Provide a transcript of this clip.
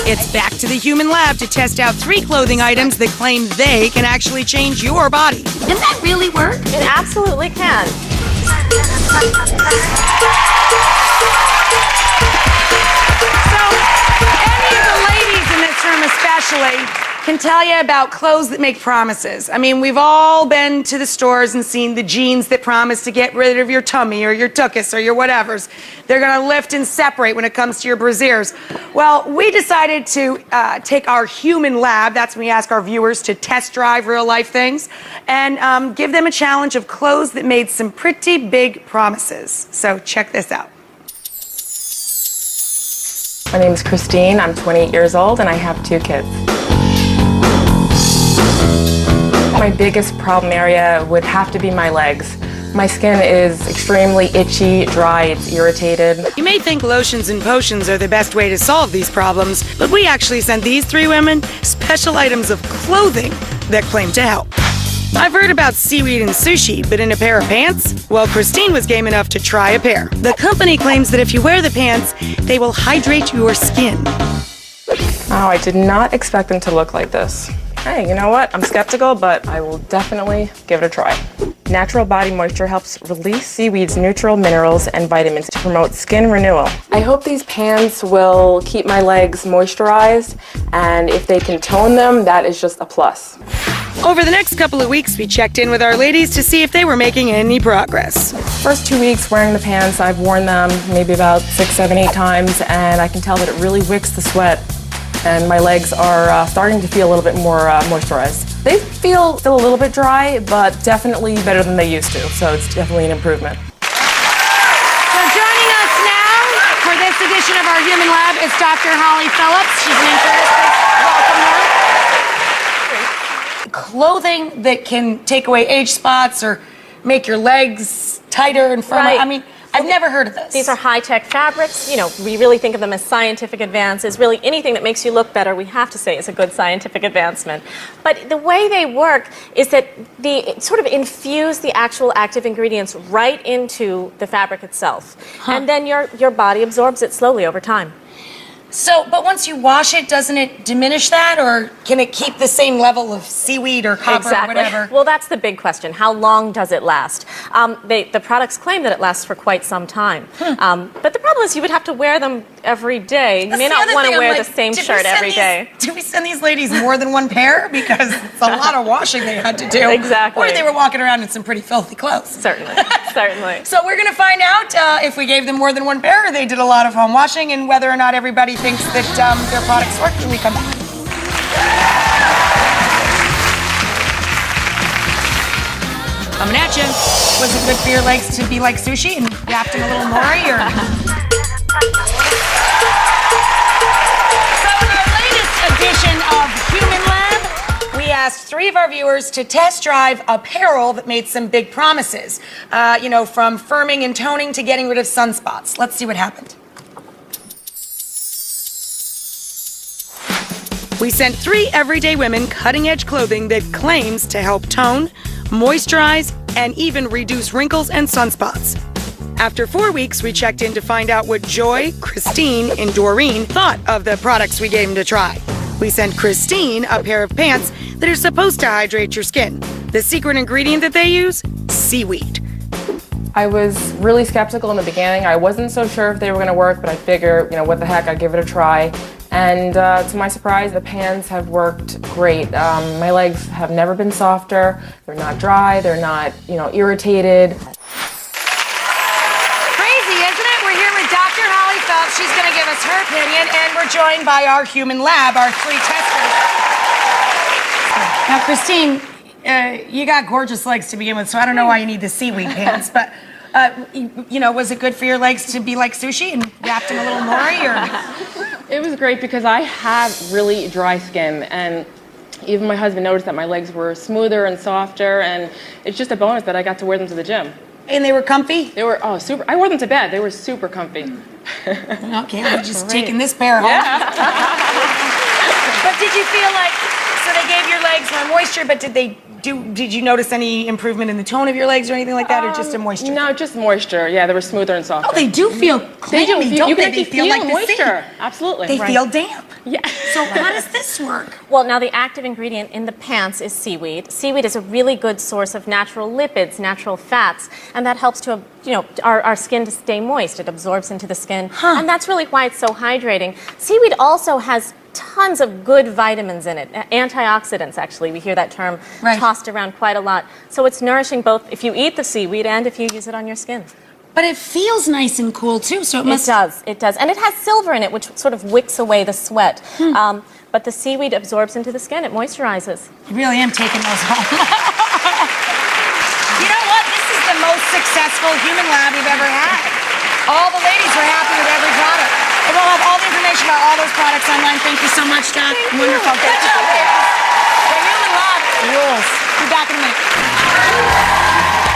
It's back to the human lab to test out 3 clothing items that claim they can actually change your body. Can that really work? It absolutely can. So, any of the ladies in this room especially can tell you about clothes that make promises. I mean, we've all been to the stores and seen the jeans that promise to get rid of your tummy or your tuchus or your whatevers. They're gonna lift and separate when it comes to your brasiers. Well, we decided to take our human lab, that's when we ask our viewers to test drive real life things, and give them a challenge of clothes that made some pretty big promises. So check this out. My name is Christine, I'm 28 years old and I have 2 kids. My biggest problem area would have to be my legs. My skin is extremely itchy, dry, it's irritated. You may think lotions and potions are the best way to solve these problems, but we actually sent these 3 women special items of clothing that claim to help. I've heard about seaweed and sushi, but in a pair of pants? Well, Christine was game enough to try a pair. The company claims that if you wear the pants, they will hydrate your skin. Oh, I did not expect them to look like this. Hey, you know what? I'm skeptical, but I will definitely give it a try. Natural body moisture helps release seaweed's neutral minerals and vitamins to promote skin renewal. I hope these pants will keep my legs moisturized, and if they can tone them, that is just a plus. Over the next couple of weeks, we checked in with our ladies to see if they were making any progress. First 2 weeks wearing the pants, I've worn them maybe about 6, 7, 8 times, and I can tell that it really wicks the sweat. And my legs are starting to feel a little bit more moisturized. They feel still a little bit dry, but definitely better than they used to, so it's definitely an improvement. So joining us now for this edition of our Human Lab is Dr. Holly Phillips. She's an internist. Welcome her. Clothing that can take away age spots or make your legs tighter and firmer. Right. I mean, I've never heard of this. These are high-tech fabrics. You know, we really think of them as scientific advances. Really, anything that makes you look better, we have to say is a good scientific advancement. But the way they work is that they sort of infuse the actual active ingredients right into the fabric itself. And then your body absorbs it slowly over time. So, but once you wash it, doesn't it diminish that, or can it keep the same level of seaweed or copper or whatever? Well, that's the big question. How long does it last? The products claim that it lasts for quite some time. But the problem is you would have to wear them every day. You may not want to wear the same shirt every day. Did we send these ladies more than one pair? Because it's a lot of washing they had to do. Exactly. Or they were walking around in some pretty filthy clothes. Certainly, certainly. So we're going to find out if we gave them more than one pair or they did a lot of home washing, and whether or not everybody thinks that their products work when we come back. Coming at you. Was it good for your legs to be like sushi and wrapped in a little nori? Or... So in our latest edition of Human Lab, we asked 3 of our viewers to test drive apparel that made some big promises. You know, from firming and toning to getting rid of sunspots. Let's see what happened. We sent 3 everyday women cutting-edge clothing that claims to help tone, moisturize, and even reduce wrinkles and sunspots. After 4 weeks, we checked in to find out what Joy, Christine, and Doreen thought of the products we gave them to try. We sent Christine a pair of pants that are supposed to hydrate your skin. The secret ingredient that they use? Seaweed. I was really skeptical in the beginning. I wasn't so sure if they were going to work, but I figured, you know, what the heck, I'd give it a try. And to my surprise, the pants have worked great. My legs have never been softer. They're not dry. They're not, you know, irritated. Crazy, isn't it? We're here with Dr. Holly Phelps. She's going to give us her opinion, and we're joined by our Human Lab, our 3 testers. Now, Christine, you got gorgeous legs to begin with, so I don't know why you need the seaweed pants, but you know, was it good for your legs to be like sushi and wrapped in a little nori, or? It was great because I have really dry skin, and even my husband noticed that my legs were smoother and softer, and it's just a bonus that I got to wear them to the gym. And they were comfy? They were, super. I wore them to bed. They were super comfy. Okay, I'm just taking this pair home. Yeah. But did you feel like, so they gave your legs more moisture, but did you notice any improvement in the tone of your legs or anything like that, or just a moisture? No, just moisture. Yeah, they were smoother and softer. Oh, they do feel They do. clammy, don't You can they? actually They feel feel like the moisture. sea. Absolutely. They feel damp. Yeah. So how does this work? Well, now the active ingredient in the pants is seaweed. Seaweed is a really good source of natural lipids, natural fats, and that helps to, our skin to stay moist. It absorbs into the skin, and that's really why it's so hydrating. Seaweed also has tons of good vitamins in it, antioxidants actually. We hear that term tossed around quite a lot. So it's nourishing both if you eat the seaweed and if you use it on your skin. But it feels nice and cool too, so it must... It does. And it has silver in it, which sort of wicks away the sweat. But the seaweed absorbs into the skin, it moisturizes. I really am taking those home. You know what? This is the most successful human lab we've ever had. All the ladies were happy with every product. And we'll have all the information about all those products online. Thank you so much, Doc. Wonderful. Good job, ladies. The human lab rules. Be back in a minute.